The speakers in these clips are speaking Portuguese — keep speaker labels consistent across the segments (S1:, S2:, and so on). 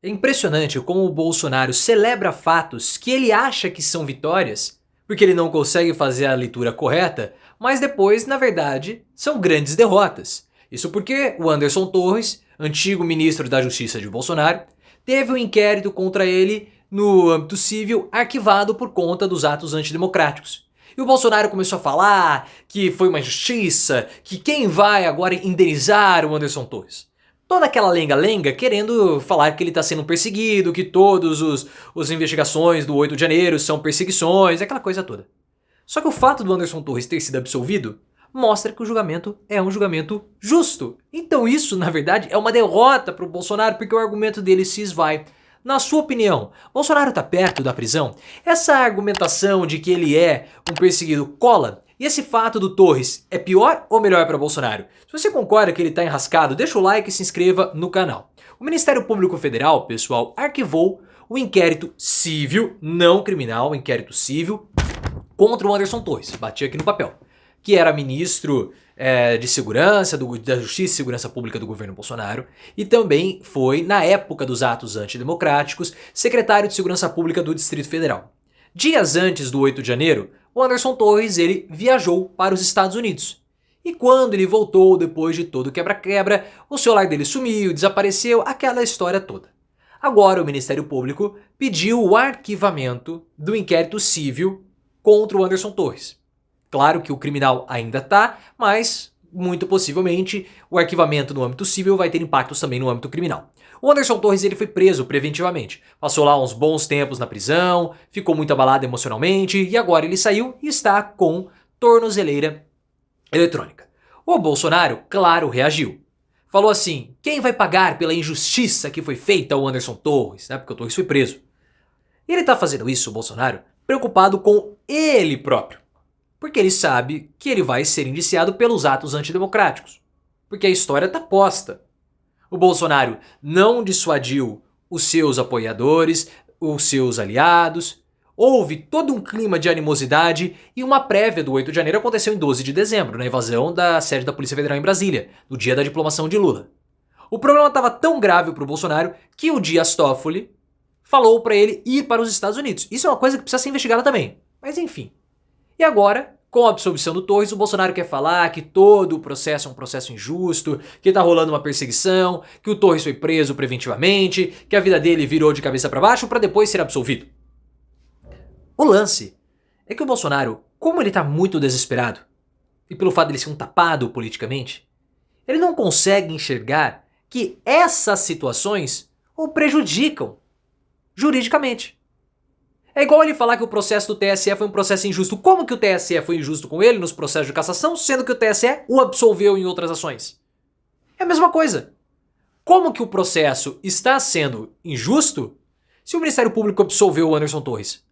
S1: É impressionante como o Bolsonaro celebra fatos que ele acha que são vitórias, porque ele não consegue fazer a leitura correta, mas depois, na verdade, são grandes derrotas. Isso porque o Anderson Torres, antigo ministro da Justiça de Bolsonaro, teve um inquérito contra ele no âmbito civil arquivado por conta dos atos antidemocráticos. E o Bolsonaro começou a falar que foi uma injustiça, que quem vai agora indenizar o Anderson Torres? Toda aquela lenga-lenga querendo falar que ele está sendo perseguido, que todos os investigações do 8 de janeiro são perseguições, aquela coisa toda. Só que o fato do Anderson Torres ter sido absolvido mostra que o julgamento é um julgamento justo. Então isso, na verdade, é uma derrota para o Bolsonaro, porque o argumento dele se esvai. Na sua opinião, Bolsonaro está perto da prisão? Essa argumentação de que ele é um perseguido cola? E esse fato do Torres é pior ou melhor para Bolsonaro? Se você concorda que ele está enrascado, deixa o like e se inscreva no canal. O Ministério Público Federal, pessoal, arquivou o inquérito civil, não criminal, o inquérito civil, contra o Anderson Torres. Bati aqui no papel. Que era ministro de segurança, da Justiça e Segurança Pública do governo Bolsonaro, e também foi, na época dos atos antidemocráticos, secretário de Segurança Pública do Distrito Federal. Dias antes do 8 de janeiro, o Anderson Torres ele viajou para os Estados Unidos. E quando ele voltou, depois de todo o quebra-quebra, o celular dele sumiu, desapareceu, aquela história toda. Agora o Ministério Público pediu o arquivamento do inquérito civil contra o Anderson Torres. Claro que o criminal ainda está, mas muito possivelmente o arquivamento no âmbito civil vai ter impactos também no âmbito criminal. O Anderson Torres ele foi preso preventivamente, passou lá uns bons tempos na prisão, ficou muito abalado emocionalmente e agora ele saiu e está com tornozeleira eletrônica. O Bolsonaro, claro, reagiu. Falou assim, quem vai pagar pela injustiça que foi feita ao Anderson Torres, né? Porque o Torres foi preso. E ele está fazendo isso, o Bolsonaro, preocupado com ele próprio. Porque ele sabe que ele vai ser indiciado pelos atos antidemocráticos. Porque a história está posta. O Bolsonaro não dissuadiu os seus apoiadores, os seus aliados. Houve todo um clima de animosidade e uma prévia do 8 de janeiro aconteceu em 12 de dezembro, na invasão da sede da Polícia Federal em Brasília, no dia da diplomação de Lula. O problema estava tão grave para o Bolsonaro que o Dias Toffoli falou para ele ir para os Estados Unidos. Isso é uma coisa que precisa ser investigada também. Mas enfim. E agora, com a absolvição do Torres, o Bolsonaro quer falar que todo o processo é um processo injusto, que tá rolando uma perseguição, que o Torres foi preso preventivamente, que a vida dele virou de cabeça para baixo para depois ser absolvido. O lance é que o Bolsonaro, como ele tá muito desesperado, e pelo fato de ele ser um tapado politicamente, ele não consegue enxergar que essas situações o prejudicam juridicamente. É igual ele falar que o processo do TSE foi um processo injusto. Como que o TSE foi injusto com ele nos processos de cassação, sendo que o TSE o absolveu em outras ações? É a mesma coisa. Como que o processo está sendo injusto se o Ministério Público absolveu o Anderson Torres?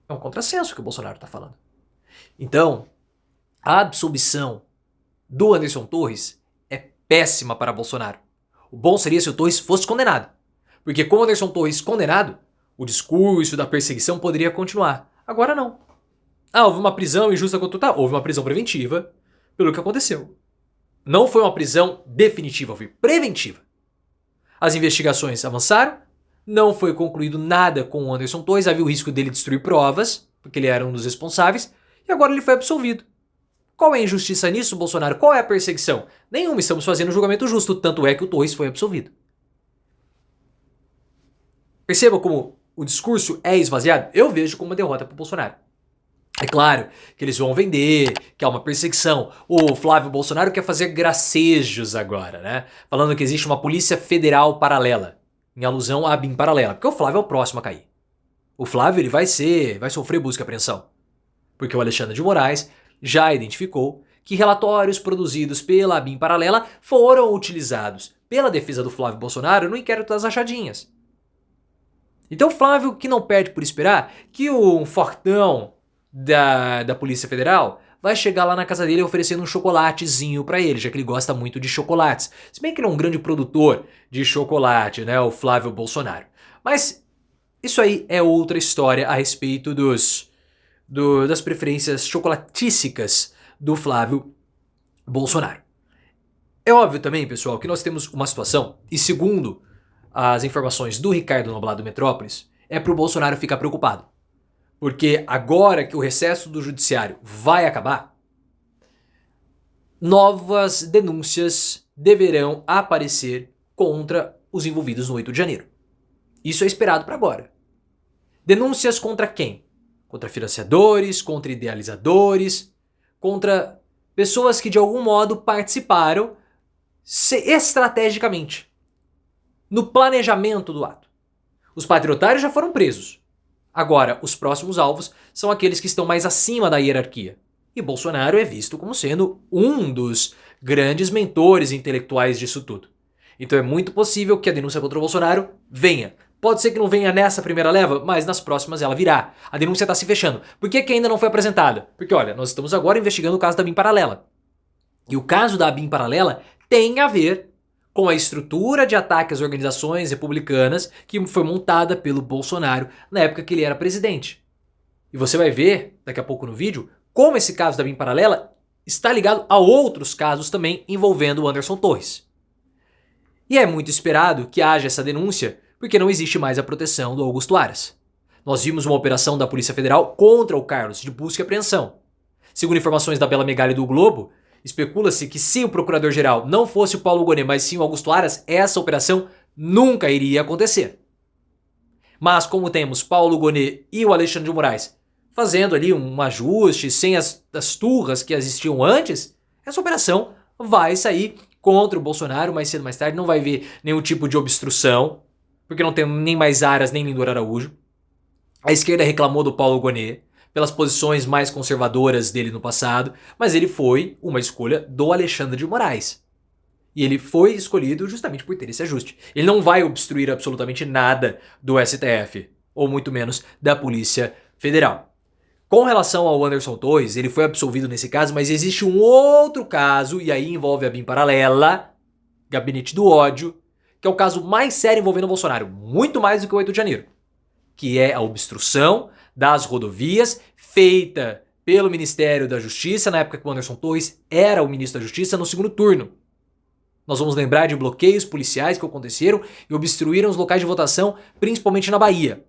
S1: É um contrassenso que o Bolsonaro está falando. Então, a absolvição do Anderson Torres é péssima para Bolsonaro. O bom seria se o Torres fosse condenado. Porque com o Anderson Torres condenado, o discurso da perseguição poderia continuar. Agora não. Houve uma prisão injusta contra o Tá, houve uma prisão preventiva pelo que aconteceu. Não foi uma prisão definitiva, foi preventiva. As investigações avançaram, não foi concluído nada com o Anderson Torres, havia o risco dele destruir provas, porque ele era um dos responsáveis, e agora ele foi absolvido. Qual é a injustiça nisso, Bolsonaro? Qual é a perseguição? Nenhuma, estamos fazendo um julgamento justo, tanto é que o Torres foi absolvido. Perceba como o discurso é esvaziado? Eu vejo como uma derrota para o Bolsonaro. É claro que eles vão vender, que há uma perseguição. O Flávio Bolsonaro quer fazer gracejos agora, né? Falando que existe uma polícia federal paralela, em alusão à BIM paralela, porque o Flávio é o próximo a cair. O Flávio ele vai sofrer busca e apreensão, porque o Alexandre de Moraes já identificou que relatórios produzidos pela BIM paralela foram utilizados pela defesa do Flávio Bolsonaro no inquérito das rachadinhas. Então o Flávio, que não perde por esperar, que o fortão da Polícia Federal vai chegar lá na casa dele oferecendo um chocolatezinho pra ele, já que ele gosta muito de chocolates. Se bem que ele é um grande produtor de chocolate, né, o Flávio Bolsonaro. Mas isso aí é outra história a respeito das preferências chocolatísticas do Flávio Bolsonaro. É óbvio também, pessoal, que nós temos uma situação, e segundo as informações do Ricardo Noblat do Metrópolis é para o Bolsonaro ficar preocupado. Porque agora que o recesso do judiciário vai acabar, novas denúncias deverão aparecer contra os envolvidos no 8 de janeiro. Isso é esperado para agora. Denúncias contra quem? Contra financiadores, contra idealizadores, contra pessoas que de algum modo participaram estrategicamente no planejamento do ato. Os patriotários já foram presos. Agora, os próximos alvos são aqueles que estão mais acima da hierarquia. E Bolsonaro é visto como sendo um dos grandes mentores intelectuais disso tudo. Então é muito possível que a denúncia contra o Bolsonaro venha. Pode ser que não venha nessa primeira leva, mas nas próximas ela virá. A denúncia está se fechando. Por que ainda não foi apresentada? Porque, olha, nós estamos agora investigando o caso da BIM Paralela. E o caso da BIM Paralela tem a ver com a estrutura de ataque às organizações republicanas que foi montada pelo Bolsonaro na época que ele era presidente. E você vai ver, daqui a pouco no vídeo, como esse caso da BIM Paralela está ligado a outros casos também envolvendo o Anderson Torres. E é muito esperado que haja essa denúncia, porque não existe mais a proteção do Augusto Aras. Nós vimos uma operação da Polícia Federal contra o Carlos de busca e apreensão. Segundo informações da Bela Megali do Globo, especula-se que se o procurador-geral não fosse o Paulo Gonet, mas sim o Augusto Aras, essa operação nunca iria acontecer. Mas como temos Paulo Gonet e o Alexandre de Moraes fazendo ali um ajuste sem as turras que existiam antes, essa operação vai sair contra o Bolsonaro mais cedo ou mais tarde, não vai haver nenhum tipo de obstrução, porque não tem nem mais Aras nem Lindor Araújo. A esquerda reclamou do Paulo Gonet pelas posições mais conservadoras dele no passado, mas ele foi uma escolha do Alexandre de Moraes. E ele foi escolhido justamente por ter esse ajuste. Ele não vai obstruir absolutamente nada do STF, ou muito menos da Polícia Federal. Com relação ao Anderson Torres, ele foi absolvido nesse caso, mas existe um outro caso, e aí envolve a BIM Paralela, Gabinete do Ódio, que é o caso mais sério envolvendo o Bolsonaro, muito mais do que o 8 de janeiro, que é a obstrução das rodovias feita pelo Ministério da Justiça, na época que o Anderson Torres era o ministro da Justiça, no segundo turno. Nós vamos lembrar de bloqueios policiais que aconteceram e obstruíram os locais de votação, principalmente na Bahia.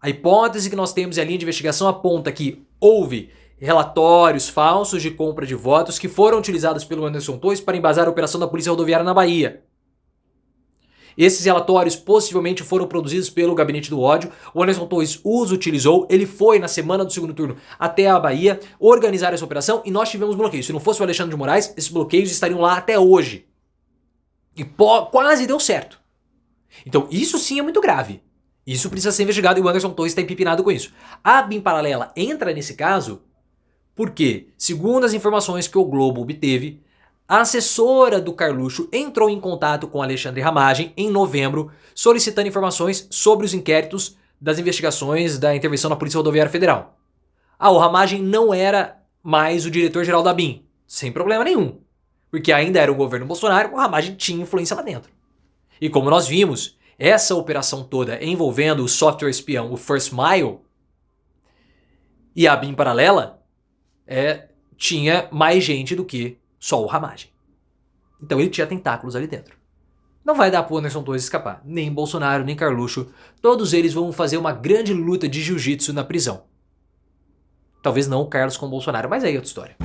S1: A hipótese que nós temos e a linha de investigação aponta que houve relatórios falsos de compra de votos que foram utilizados pelo Anderson Torres para embasar a operação da Polícia Rodoviária na Bahia. Esses relatórios possivelmente foram produzidos pelo Gabinete do Ódio. O Anderson Torres os utilizou. Ele foi na semana do segundo turno até a Bahia organizar essa operação e nós tivemos bloqueios. Se não fosse o Alexandre de Moraes, esses bloqueios estariam lá até hoje. E quase deu certo. Então isso sim é muito grave. Isso precisa ser investigado e o Anderson Torres está empipinado com isso. A BIM Paralela entra nesse caso porque, segundo as informações que o Globo obteve, a assessora do Carluxo entrou em contato com Alexandre Ramagem em novembro, solicitando informações sobre os inquéritos das investigações da intervenção na Polícia Rodoviária Federal. O Ramagem não era mais o diretor-geral da BIM, sem problema nenhum, porque ainda era o governo Bolsonaro, o Ramagem tinha influência lá dentro. E como nós vimos, essa operação toda envolvendo o software espião, o First Mile, e a BIM Paralela, tinha mais gente do que só o Ramagem. Então ele tinha tentáculos ali dentro. Não vai dar pro Anderson Torres escapar. Nem Bolsonaro, nem Carluxo. Todos eles vão fazer uma grande luta de jiu-jitsu na prisão. Talvez não o Carlos com o Bolsonaro, mas aí é outra história.